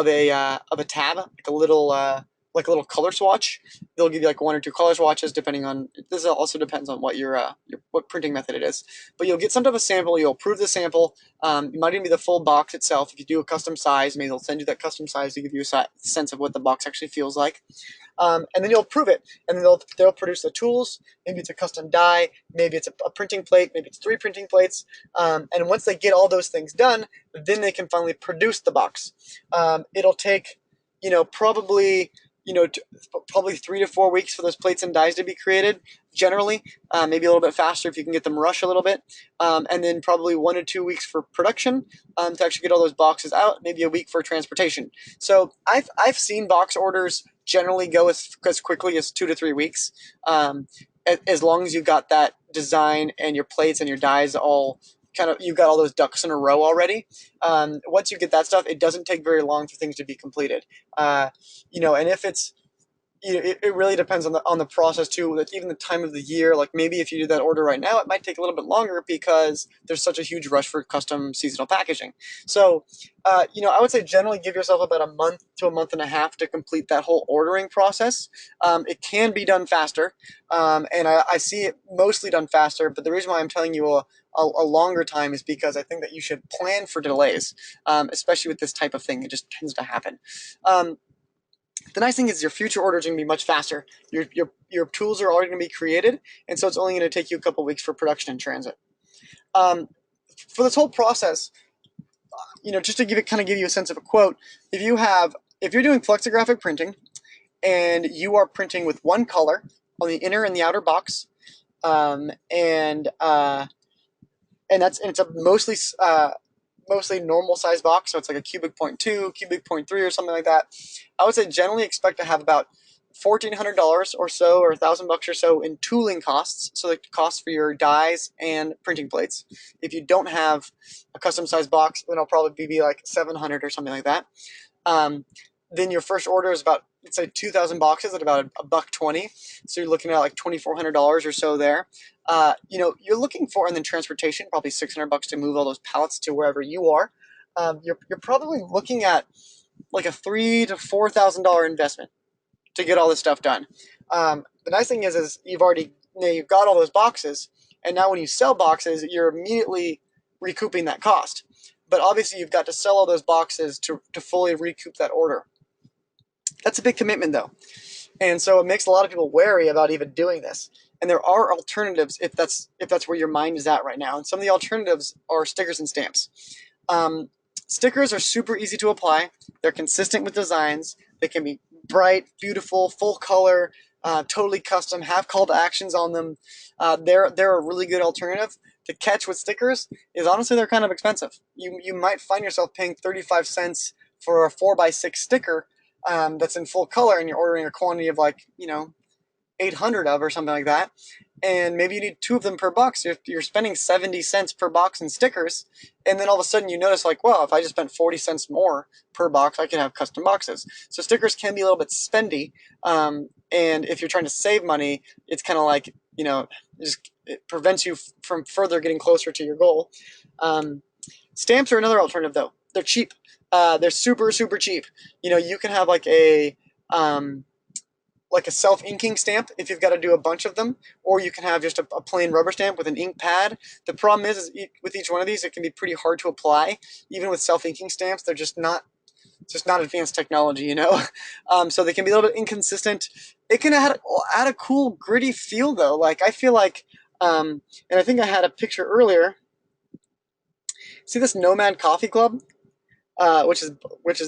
of a tab, like a little color swatch. They'll give you like one or two color swatches depending on. This also depends on what your what printing method it is. But you'll get some type of sample. You'll approve the sample. It might even be the full box itself. If you do a custom size, maybe they'll send you that custom size to give you a sense of what the box actually feels like. And then you'll approve it, and then they'll produce the tools. Maybe it's a custom die, maybe it's a printing plate, maybe it's 3 printing plates. And once they get all those things done, then they can finally produce the box. It'll take, probably, probably 3 to 4 weeks for those plates and dies to be created. Generally, maybe a little bit faster if you can get them rush a little bit, and then probably 1 to 2 weeks for production to actually get all those boxes out. Maybe a week for transportation. So I've seen box orders generally go as quickly as 2 to 3 weeks, as long as you've got that design and your plates and your dies all you've got all those ducks in a row already. Once you get that stuff, it doesn't take very long for things to be completed. And if it's it really depends on the process too. That even the time of the year, like maybe if you do that order right now, it might take a little bit longer because there's such a huge rush for custom seasonal packaging. So, I would say generally give yourself about a month to a month and a half to complete that whole ordering process. It can be done faster, and I see it mostly done faster. But the reason why I'm telling you a longer time is because I think that you should plan for delays, especially with this type of thing. It just tends to happen. The nice thing is your future orders are going to be much faster. Your tools are already going to be created, and so it's only going to take you a couple weeks for production and transit. For this whole process, just to give you a sense of a quote, if you're doing flexographic printing and you are printing with one color on the inner and the outer box, and it's a mostly normal size box, so it's like a cubic 0.2, cubic 0.3, or something like that. I would say generally expect to have about $1,400 or so, or $1,000 or so in tooling costs, so the costs for your dies and printing plates. If you don't have a custom size box, then it'll probably be like 700 or something like that. Then your first order is about, let's say, 2,000 boxes at about $1.20. So you're looking at like $2,400 or so there. You're looking for, and then transportation, probably $600 to move all those pallets to wherever you are. You're probably looking at like a $3,000 to $4,000 investment to get all this stuff done. The nice thing is you've got all those boxes, and now when you sell boxes, you're immediately recouping that cost. But obviously, you've got to sell all those boxes to fully recoup that order. That's a big commitment, though. And so it makes a lot of people wary about even doing this. And there are alternatives if that's where your mind is at right now. And some of the alternatives are stickers and stamps. Stickers are super easy to apply. They're consistent with designs. They can be bright, beautiful, full color, totally custom, have call to actions on them. They're a really good alternative. The catch with stickers is honestly they're kind of expensive. You might find yourself paying 35 cents for a 4x6 sticker that's in full color, and you're ordering a quantity of 800 of or something like that, and maybe you need 2 of them per box. You're spending 70 cents per box in stickers, and then all of a sudden you notice well, if I just spent 40 cents more per box, I can have custom boxes. So stickers can be a little bit spendy, and if you're trying to save money, it's kind of like it prevents you from further getting closer to your goal. Stamps are another alternative, though. They're cheap. They're super, super cheap. You can have like a self-inking stamp if you've got to do a bunch of them, or you can have just a plain rubber stamp with an ink pad. The problem is with each one of these, it can be pretty hard to apply. Even with self-inking stamps, they're just not advanced technology, so they can be a little bit inconsistent. It can add a cool gritty feel, though. I feel like, and I think I had a picture earlier. See this Nomad Coffee Club, which is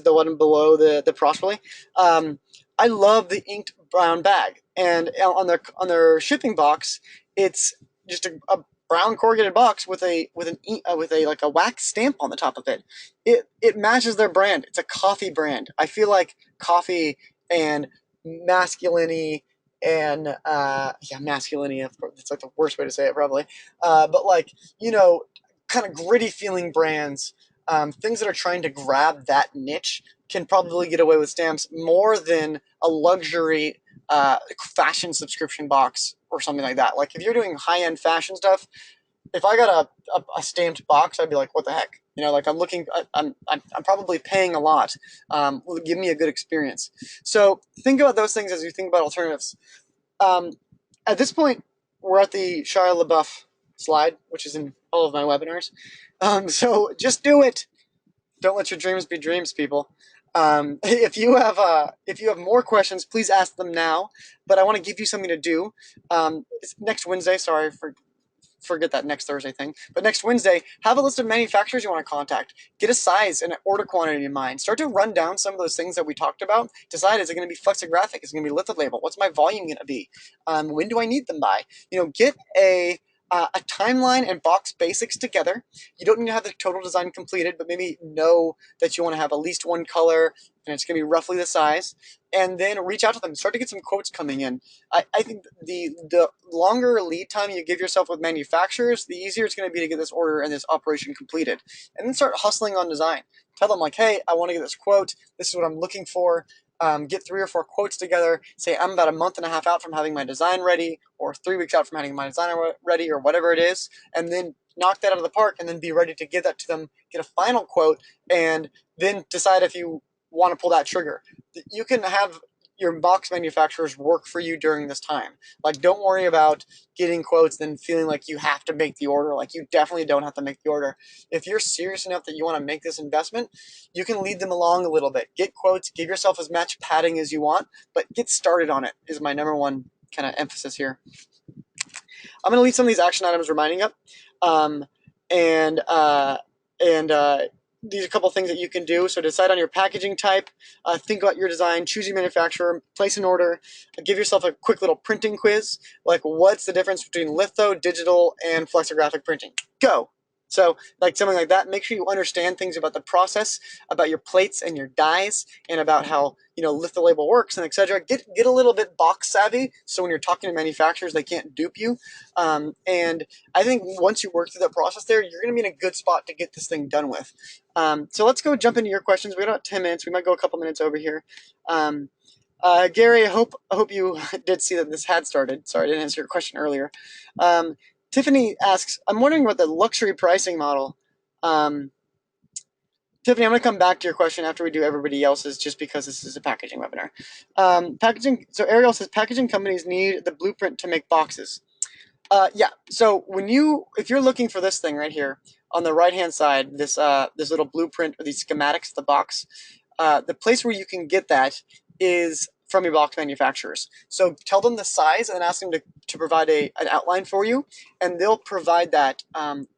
the one below the Prosperly. I love the inked brown bag, and on their shipping box, it's just a brown corrugated box with a wax stamp on the top of it. It matches their brand. It's a coffee brand. I feel like coffee and masculinity and masculinity. It's like the worst way to say it probably. But kind of gritty feeling brands. Things that are trying to grab that niche can probably get away with stamps more than a luxury fashion subscription box or something like that. If you're doing high-end fashion stuff, if I got a stamped box, I'd be like, what the heck? You know, like I'm probably paying a lot. Will it give me a good experience? So think about those things as you think about alternatives. Um, at this point, we're at the Shia LaBeouf slide, which is in all of my webinars. So just do it. Don't let your dreams be dreams, people. If you have more questions, please ask them now. But I want to give you something to do. It's next Wednesday. Sorry for forget that next Thursday thing. But next Wednesday, have a list of manufacturers you want to contact. Get a size and an order quantity in mind. Start to run down some of those things that we talked about. Decide, is it going to be flexographic? Is it going to be lithographic label? What's my volume going to be? When do I need them by? You know, get a timeline and box basics together. You don't need to have the total design completed, but maybe know that you want to have at least one color and it's going to be roughly the size. And then reach out to them. Start to get some quotes coming in. I think the longer lead time you give yourself with manufacturers, the easier it's going to be to get this order and this operation completed. And then start hustling on design. Tell them like, hey, I want to get this quote. This is what I'm looking for. Get 3 or 4 quotes together. Say I'm about a month and a half out from having my design ready, or 3 weeks out from having my design ready, or whatever it is, and then knock that out of the park, and then be ready to give that to them. Get a final quote, and then decide if you want to pull that trigger. You can have your box manufacturers work for you during this time. Like, don't worry about getting quotes then feeling like you have to make the order. Like, you definitely don't have to make the order. If you're serious enough that you want to make this investment, you can lead them along a little bit. Get quotes, give yourself as much padding as you want, but get started on it is my number one kind of emphasis here. I'm going to leave some of these action items reminding up. Um, and uh, and these are a couple things that you can do. So decide on your packaging type, think about your design, choose your manufacturer, place an order, give yourself a quick little printing quiz, like what's the difference between litho, digital, and flexographic printing. Go. So like something like that, make sure you understand things about the process, about your plates and your dies, and about how, you know, litho label works and etc. Get a little bit box savvy, so when you're talking to manufacturers, they can't dupe you. And I think once you work through that process there, you're going to be in a good spot to get this thing done with. So let's go jump into your questions. We got about 10 minutes. We might go a couple minutes over here. Gary, I hope you did see that this had started. Sorry, I didn't answer your question earlier. Tiffany asks, I'm wondering about the luxury pricing model. Tiffany, I'm going to come back to your question after we do everybody else's, just because this is a packaging webinar. Packaging. So Ariel says, packaging companies need the blueprint to make boxes. Yeah. So if you're looking for this thing right here on the right hand side, this little blueprint or these schematics, the box, the place where you can get that is from your box manufacturers. So tell them the size and ask them to provide an outline for you, and they'll provide that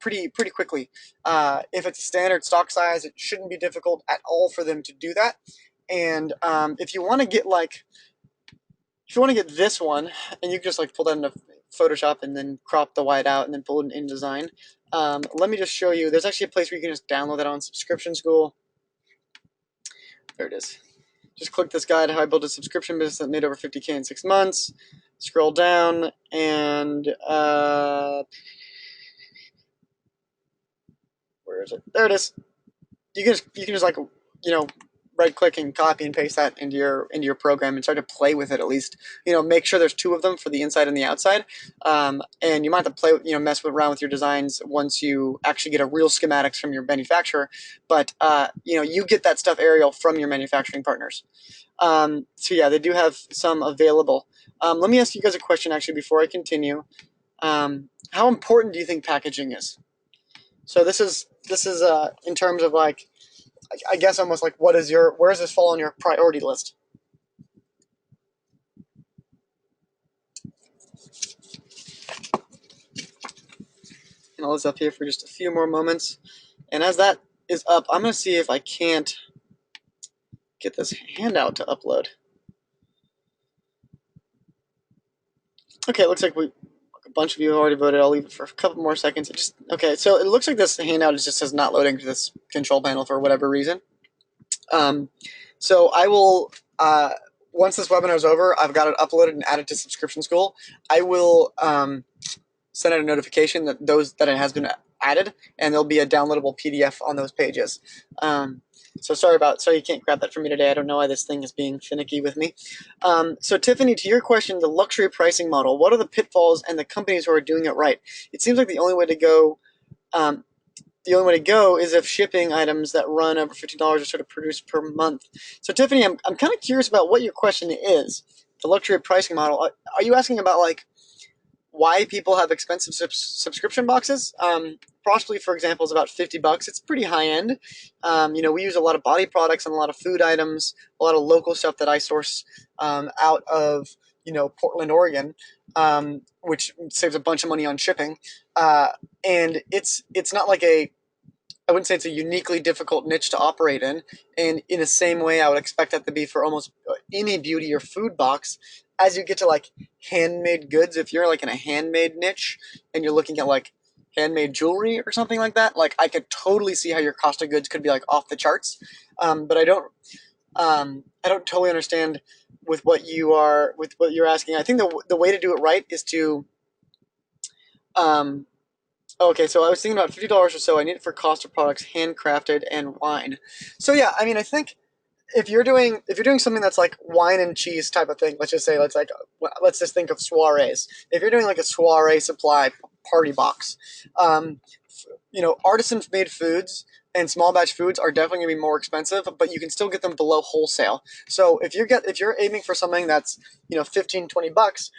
pretty quickly. If it's a standard stock size, it shouldn't be difficult at all for them to do that. And if you want to get this one, and you can just like pull that into Photoshop and then crop the white out and then pull it in InDesign. Let me just show you. There's actually a place where you can just download that on Subscription School. There it is. Just click this guide, how I built a subscription business that made over 50K in 6 months. Scroll down and where is it? There it is. You can just like, you know, right click and copy and paste that into your program and start to play with it at least. You know, make sure there's 2 of them for the inside and the outside. And you might have to play, you know, mess around with your designs once you actually get a real schematics from your manufacturer. But you know, you get that stuff, Ariel, from your manufacturing partners. So yeah, they do have some available. Let me ask you guys a question actually before I continue. How important do you think packaging is? So this is in terms of like, I guess almost like where does this fall on your priority list? And I'll leave this up here for just a few more moments. And as that is up, I'm going to see if I can't get this handout to upload. Okay, it looks like a bunch of you have already voted. I'll leave it for a couple more seconds. Okay, so it looks like this handout just says not loading to this control panel for whatever reason. So I will, once this webinar is over, I've got it uploaded and added to Subscription School. I will send out a notification that it has been added, and there'll be a downloadable PDF on those pages. So sorry you can't grab that from me today. I don't know why this thing is being finicky with me. So Tiffany, to your question, the luxury pricing model, what are the pitfalls and the companies who are doing it right? It seems like the only way to go the only way to go is if shipping items that run over $15 are sort of produced per month. So Tiffany, I'm kind of curious about what your question is. The luxury pricing model. Are you asking about like why people have expensive subscription boxes? Possibly, for example, is about $50. It's pretty high end. We use a lot of body products and a lot of food items, a lot of local stuff that I source out of Portland, Oregon, which saves a bunch of money on shipping. And it's not like I wouldn't say it's a uniquely difficult niche to operate in. And in the same way, I would expect that to be for almost any beauty or food box. As you get to like handmade goods, if you're like in a handmade niche and you're looking at like handmade jewelry or something like that, like I could totally see how your cost of goods could be like off the charts. But I don't totally understand with what you're asking. I think the way to do it right is to um, okay, so I was thinking about $50 or so. I need it for cost of products, handcrafted, and wine. So yeah, I mean, I think if you're doing something that's like wine and cheese type of thing, let's just think of soirees. If you're doing like a soiree supply party box, um, artisan made foods and small batch foods are definitely gonna be more expensive, but you can still get them below wholesale. So if you're aiming for something that's 15-20 bucks,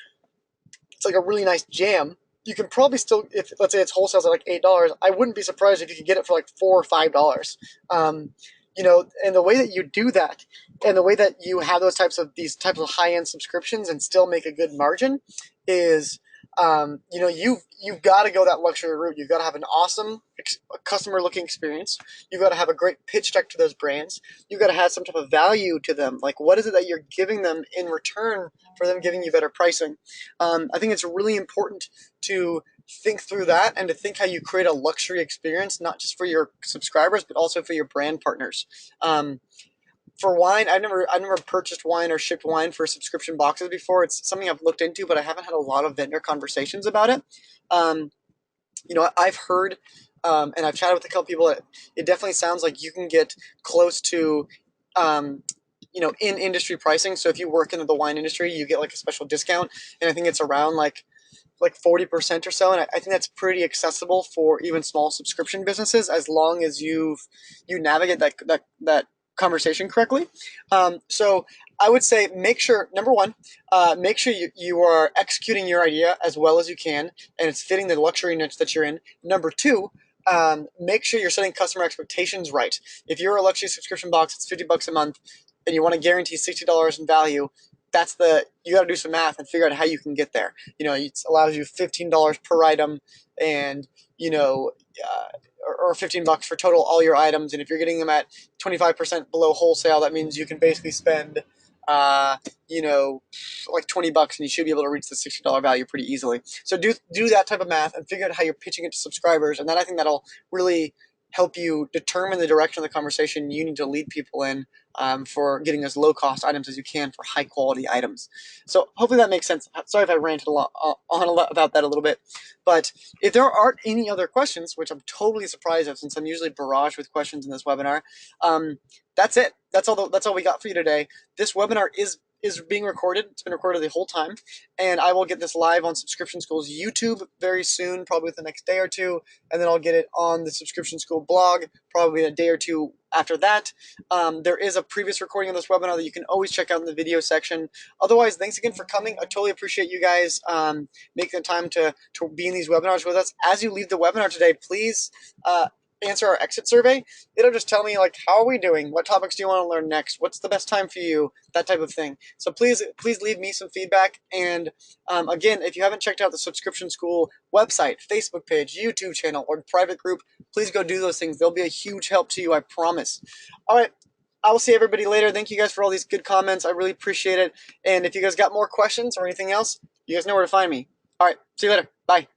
it's like a really nice jam. You can probably still, if let's say it's wholesales at like $8, I wouldn't be surprised if you could get it for like $4 or $5. And the way that you do that, and the way that you have these types of high end subscriptions and still make a good margin, is you've got to go that luxury route. You've got to have an awesome customer looking experience. You've got to have a great pitch deck to those brands. You've got to have some type of value to them. Like, what is it that you're giving them in return for them giving you better pricing? I think it's really important to think through that and to think how you create a luxury experience, not just for your subscribers, but also for your brand partners. For wine, I've never purchased wine or shipped wine for subscription boxes before. It's something I've looked into, but I haven't had a lot of vendor conversations about it. Um, I've heard and I've chatted with a couple people. It definitely sounds like you can get close to um, in industry pricing. So if you work in the wine industry, you get like a special discount, and I think it's around like 40% or so, and I think that's pretty accessible for even small subscription businesses as long as you navigate that conversation correctly. So I would say make sure number one, make sure you are executing your idea as well as you can, and it's fitting the luxury niche that you're in. Number two. Make sure you're setting customer expectations right. If you're a luxury subscription box, it's $50 a month, and you want to guarantee $60 in value. You got to do some math and figure out how you can get there. It allows you $15 per item, and or $15 for total all your items. And if you're getting them at 25% below wholesale, that means you can basically spend uh, you know, like $20, and you should be able to reach the $60 value pretty easily. So do that type of math and figure out how you're pitching it to subscribers, and then I think that'll really help you determine the direction of the conversation you need to lead people in, for getting as low cost items as you can for high quality items. So hopefully that makes sense. Sorry if I ranted on a lot about that a little bit, but if there aren't any other questions, which I'm totally surprised at since I'm usually barraged with questions in this webinar, that's it. That's all we got for you today. This webinar is being recorded. It's been recorded the whole time, and I will get this live on Subscription School's YouTube very soon, probably within the next day or two, and then I'll get it on the Subscription School blog probably a day or two after that. There is a previous recording of this webinar that you can always check out in the video section. Otherwise, thanks again for coming. I totally appreciate you guys making the time to be in these webinars with us. As you leave the webinar today, please answer our exit survey. It'll just tell me like, how are we doing? What topics do you want to learn next? What's the best time for you? That type of thing. So please leave me some feedback. And again, if you haven't checked out the Subscription School website, Facebook page, YouTube channel, or private group, please go do those things. They'll be a huge help to you, I promise. All right. I will see everybody later. Thank you guys for all these good comments. I really appreciate it. And if you guys got more questions or anything else, you guys know where to find me. All right. See you later. Bye.